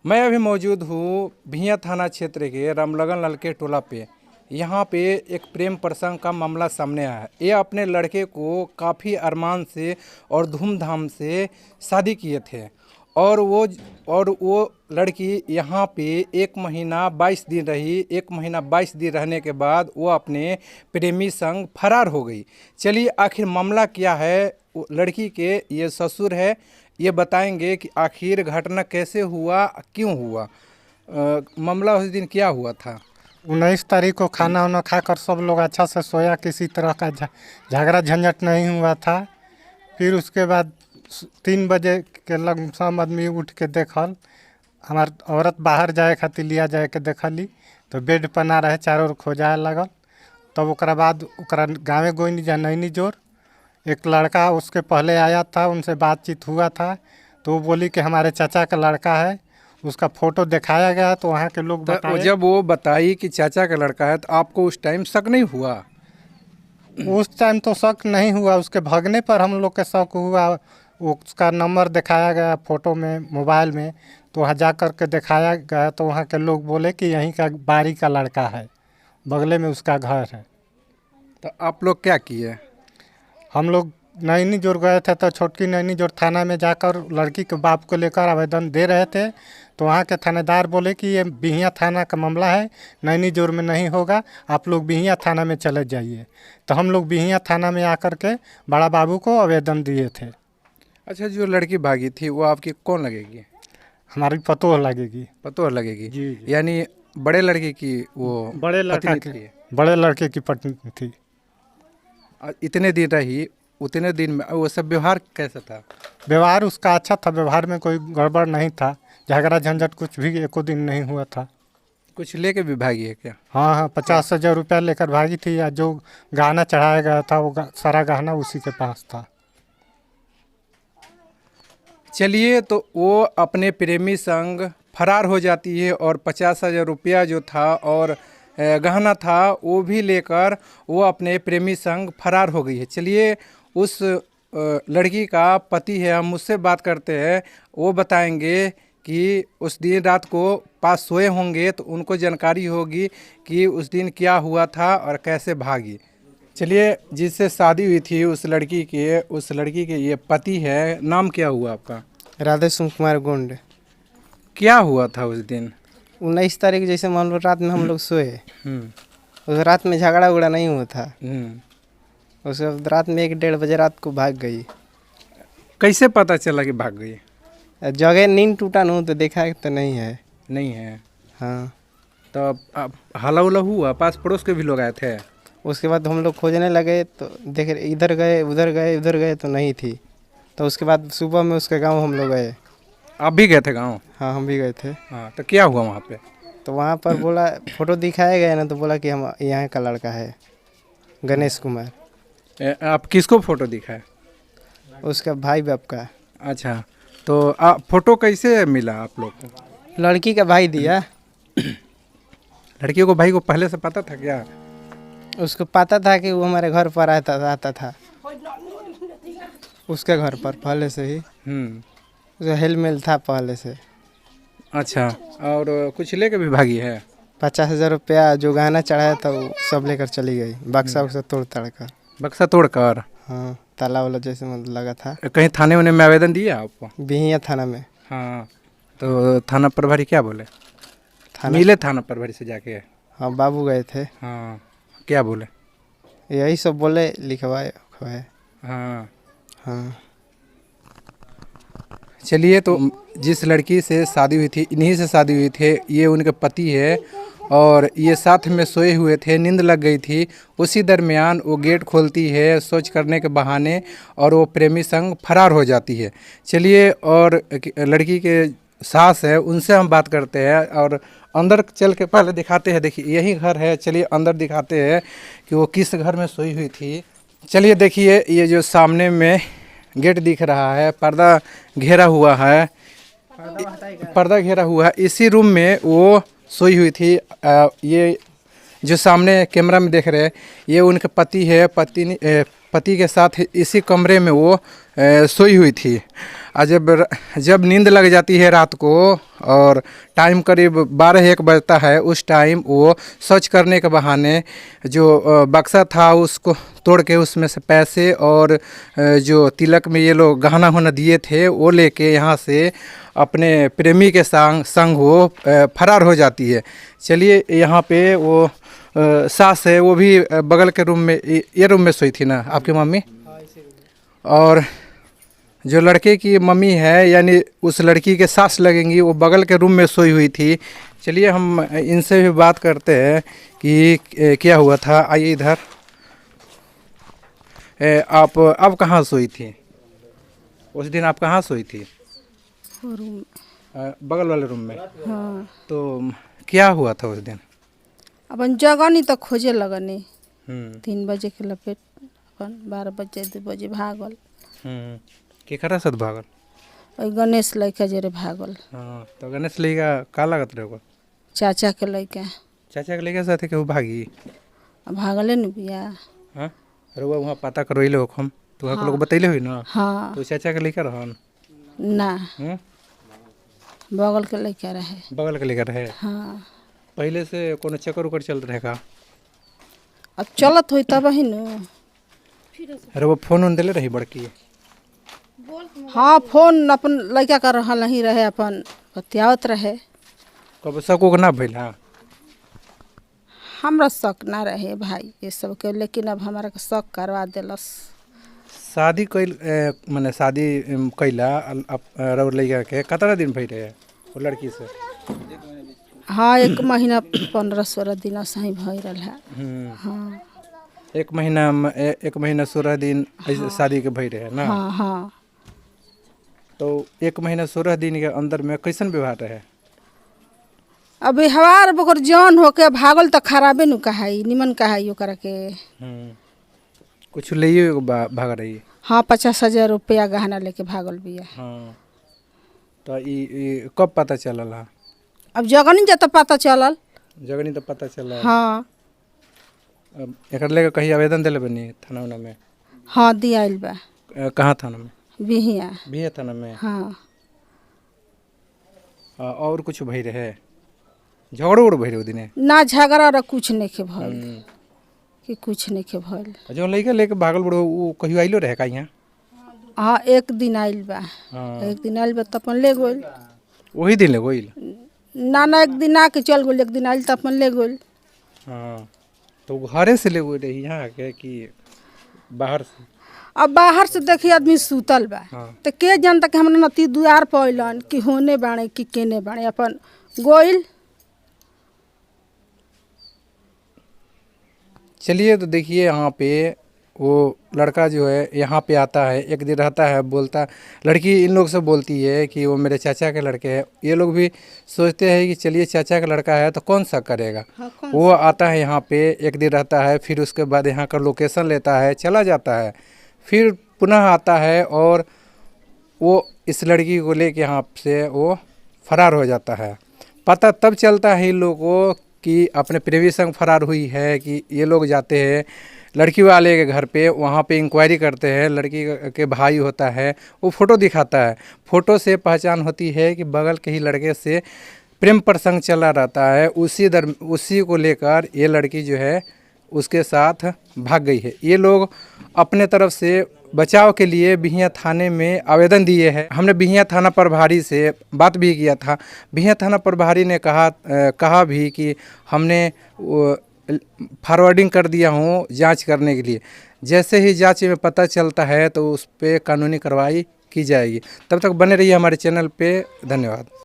मैं अभी मौजूद हूँ भिया थाना क्षेत्र के रामलगन लाल के टोला पे। यहाँ पे एक प्रेम प्रसंग का मामला सामने आया है। ये अपने लड़के को काफ़ी अरमान से और धूमधाम से शादी किए थे और वो लड़की यहाँ पे 1 महीना 22 दिन रही। 1 महीना 22 दिन रहने के बाद वो अपने प्रेमी संग फरार हो गई। चलिए आखिर मामला क्या है, लड़की के ये ससुर है, ये बताएंगे कि आखिर घटना कैसे हुआ, क्यों हुआ, मामला उस दिन क्या हुआ था। 19 तारीख को खाना वाना खाकर सब लोग अच्छा से सोया, किसी तरह का झगड़ा झंझट नहीं हुआ था। फिर उसके बाद 3 बजे के लगभग आदमी उठ के देखल, हमार औरत बाहर जाए खातिर लिया जाए के देखली तो बेड पर ना रहे, चारों ओर खोजाए लगल। तब ओकरा बाद ओकरा गाँवे गोइनी जा नैनी जोर एक लड़का उसके पहले आया था, उनसे बातचीत हुआ था तो वो बोली कि हमारे चाचा का लड़का है। उसका फ़ोटो दिखाया गया तो वहाँ के लोग बताए। जब वो बताई कि चाचा का लड़का है तो आपको उस टाइम शक नहीं हुआ? उस टाइम तो शक नहीं हुआ, उसके भागने पर हम लोग के शक हुआ। उसका नंबर दिखाया गया फ़ोटो में, मोबाइल में, तो वहाँ जा कर के दिखाया गया तो वहाँ के लोग बोले कि यहीं का बारी का लड़का है, बगले में उसका घर है। तो आप लोग क्या किए? हम लोग नैनी जोर गए थे तो छोटकी नैनी जोर थाना में जाकर लड़की के बाप को लेकर आवेदन दे रहे थे तो वहाँ के थानेदार बोले कि ये बिहिया थाना का मामला है, नैनी जोर में नहीं होगा, आप लोग बिहिया थाना में चले जाइए। तो हम लोग बिहिया थाना में आकर के बड़ा बाबू को आवेदन दिए थे। अच्छा, जो लड़की भागी थी वो आपकी कौन लगेगी? हमारी पतोह लगेगी। पतोह लगेगी? जी। यानी बड़े लड़के की वो बड़े लड़का पत्नी थी? बड़े लड़के की पत्नी थी। इतने दिन रही, उतने दिन में वो सब व्यवहार कैसा था? व्यवहार उसका अच्छा था, व्यवहार में कोई गड़बड़ नहीं था, झगड़ा झंझट कुछ भी एको दिन नहीं हुआ था। कुछ लेके भी भागी है क्या? हाँ, 50,000 रुपया लेकर भागी थी। या जो गहना चढ़ाया गया था वो सारा गहना उसी के पास था। चलिए, तो वो अपने प्रेमी संग फरार हो जाती है और 50,000 रुपया जो था और गहना था वो भी लेकर वो अपने प्रेमी संग फरार हो गई है। चलिए, उस लड़की का पति है, हम उससे बात करते हैं। वो बताएंगे कि उस दिन रात को पास सोए होंगे तो उनको जानकारी होगी कि उस दिन क्या हुआ था और कैसे भागी। चलिए, जिससे शादी हुई थी उस लड़की के ये पति है। नाम क्या हुआ आपका? राधे कुमार गुंड। क्या हुआ था उस दिन? 19 तारीख जैसे मान लो रात में हम लोग सोए, उस रात में झगड़ा उगड़ा नहीं हुआ था। उसके बाद रात में 1-1:30 बजे रात को भाग गई। कैसे पता चला कि भाग गई? जगह नींद टूटा न हो तो देखा तो नहीं है। नहीं है? हाँ। तो अब हला उला हुआ, पास पड़ोस के भी लोग आए थे? उसके बाद हम लोग खोजने लगे तो देख इधर गए उधर गए तो नहीं थी। तो उसके बाद सुबह में उसके गांव हम लोग गए। आप भी गए थे गांव? हाँ, हम भी गए थे। हाँ, तो क्या हुआ वहाँ पे? तो वहाँ पर बोला, फ़ोटो दिखाया गया ना, तो बोला कि हम यहाँ का लड़का है, गणेश कुमार। आप किसको फ़ोटो दिखाए? उसका भाई बाप का। अच्छा, तो फ़ोटो कैसे मिला आप लोग को? लड़की का भाई दिया। लड़कियों को भाई को पहले से पता था क्या? उसको पता था कि वो हमारे घर पर आता था, उसके घर पर पहले से ही उसका हेल मेल था पहले से। अच्छा, और कुछ लेके भी भागी है? 50,000 रुपया जो गहना चढ़ाया था वो सब लेकर चली गई, बक्सा उक्सा तोड़ ताड़ कर। बक्सा तोड़कर? हाँ, ताला वाला जैसे मतलब लगा था। कहीं थाने उन्हें में आवेदन दिया आपको? बिहिया थाना में। हाँ, तो थाना प्रभारी क्या बोले? मिले थाना प्रभारी से जाके? हाँ, बाबू गए थे। हाँ, क्या बोले? यही सब बोले, लिखवाए। हाँ। हाँ। चलिए, तो जिस लड़की से शादी हुई थी, इन्हीं से शादी हुई थी, ये उनके पति है और ये साथ में सोए हुए थे, नींद लग गई थी। उसी दरमियान वो गेट खोलती है शौच करने के बहाने और वो प्रेमी संग फरार हो जाती है। चलिए, और लड़की के सास है, उनसे हम बात करते हैं और अंदर चल के पहले दिखाते हैं। देखिए, यही घर है। चलिए अंदर दिखाते हैं कि वो किस घर में सोई हुई थी। चलिए देखिए, ये जो सामने में गेट दिख रहा है, पर्दा घेरा हुआ है, इसी रूम में वो सोई हुई थी। ये जो सामने कैमरा में देख रहे हैं, ये उनके पति है। पति के साथ इसी कमरे में वो सोई हुई थी। और जब नींद लग जाती है रात को और टाइम करीब 12-1 बजता है, उस टाइम वो शौच करने के बहाने जो बक्सा था उसको तोड़ के उसमें से पैसे और जो तिलक में ये लोग गहना होना दिए थे वो लेके यहाँ से अपने प्रेमी के संग वो फरार हो जाती है। चलिए, यहाँ पे वो सास है, वो भी बगल के रूम में, ये रूम में सोई थी ना आपकी मम्मी? और जो लड़के की मम्मी है यानी उस लड़की के सास लगेंगी, वो बगल के रूम में सोई हुई थी। चलिए हम इनसे भी बात करते हैं कि क्या हुआ था। आइए इधर। आप अब कहाँ सोई थी? उस दिन आप कहाँ सोई थी? रूम। बगल वाले रूम में। हाँ। तो क्या हुआ था उस दिन? अपन जगनी तो खोजे लगनी 3 हम्म बजे के लपेट अपन 12 बजे 2 बजे भागल। केकरा साथ भागल? और गणेश लड़का जरे भागल। हाँ, तो गणेश लड़का का लागत रहे? चाचा के लड़का चाचा के लड़का साथ केहू भागी? भागले न बिया। हाँ, रउआ वहाँ पता करवैले हो हम तो आप लोग बतैले हुई ना? हाँ। तो चाचा के लड़का रहन? ना, हम्म? बगल के लड़का रहे। बगल के लड़का रहे? हाँ। पहले से कोनो चक्कर उकर चलत रहे का? अब चलत हुई तब ही न। अरे वो फोन उन दिले रही बड़की? हाँ, फोन अपन लड़का का रहल नहीं रहे, अपन बतियावत रहे। कब शक ना भइल? हाँ, हमरा शक ना रहे भाई ये सब के, लेकिन अब हमारा के शक करवा देलस। शादी कैल माने शादी कैला रउर लड़का के कतना दिन भई रहे वो लड़की से? हाँ, 1 महीना 15-16 दिन सही भई रहल है। हाँ। 1 महीना 16 दिन ऐसे शादी के भई रहे ना? हाँ। हाँ। तो 1 महीना 16 दिन के अंदर में कैसन व्यवहार रहे? अब हवार बकर जौन होके भागल तो खराबे नु कहाई, निमन कहाई ओकरा के। कुछ ले भाग रही? हाँ, 50,000 रुपया गहना लेके भागल बिया। हाँ, तो ई कब पता चलल? हाँ, अब जगनी जब पता चलल। जगनी तो पता चला। हाँ। अब एकर लेके कहीं आवेदन दिले बनी थाना उना में? हाँ, दियाइल बा। कहाँ थाना में? बिहिया। बिहिया थाना में? हाँ। और कुछ भई रहे? झगड़ो उड़ भई रहे दिने? ना झगड़ा र कुछ नहीं के भइल कि कुछ नहीं के भइल। जो लड़का लेके भागल बड़ो वो कहियो आइलो रहे का यहाँ? हाँ, 1 दिन आइल बा। हाँ, 1 दिन आइल बा तो अपन ले गइल। वही दिन ले गइल? ना, 1 दिन आके चल गइल, 1 दिन आइल तो अपन ले गइल। हाँ, तो घरे से ले गइल रही यहाँ के कि बाहर से? अब बाहर से देखी आदमी सुतल बा। हाँ। तो के जानता कि हमरा नती दुआर पइलन कि होने बाणे कि केने बाणे, अपन गोइल। चलिए, तो देखिए यहाँ पे वो लड़का जो है यहाँ पे आता है, 1 दिन रहता है, बोलता, लड़की इन लोग से बोलती है कि वो मेरे चाचा के लड़के हैं। ये लोग भी सोचते हैं कि चलिए चाचा का लड़का है तो कौन सा करेगा। हाँ, कौन वो आता है यहाँ पे, 1 दिन रहता है, फिर उसके बाद यहाँ का लोकेशन लेता है, चला जाता है, फिर पुनः आता है और वो इस लड़की को लेके यहाँ से वो फरार हो जाता है। पता तब चलता है इन लोगों को कि अपने प्रेमी संग फरार हुई है कि ये लोग जाते हैं लड़की वाले के घर पे, वहाँ पे इंक्वायरी करते हैं। लड़की के भाई होता है, वो फ़ोटो दिखाता है, फ़ोटो से पहचान होती है कि बगल के ही लड़के से प्रेम प्रसंग चला रहता है। उसी को लेकर ये लड़की जो है उसके साथ भाग गई है। ये लोग अपने तरफ से बचाव के लिए बिहिया थाने में आवेदन दिए हैं। हमने बिहिया थाना प्रभारी से बात भी किया था। बिहिया थाना प्रभारी ने कहा भी कि हमने फॉरवर्डिंग कर दिया हूँ जांच करने के लिए। जैसे ही जांच में पता चलता है तो उस पर कानूनी कार्रवाई की जाएगी। तब तक बने रहिए हमारे चैनल पे। धन्यवाद।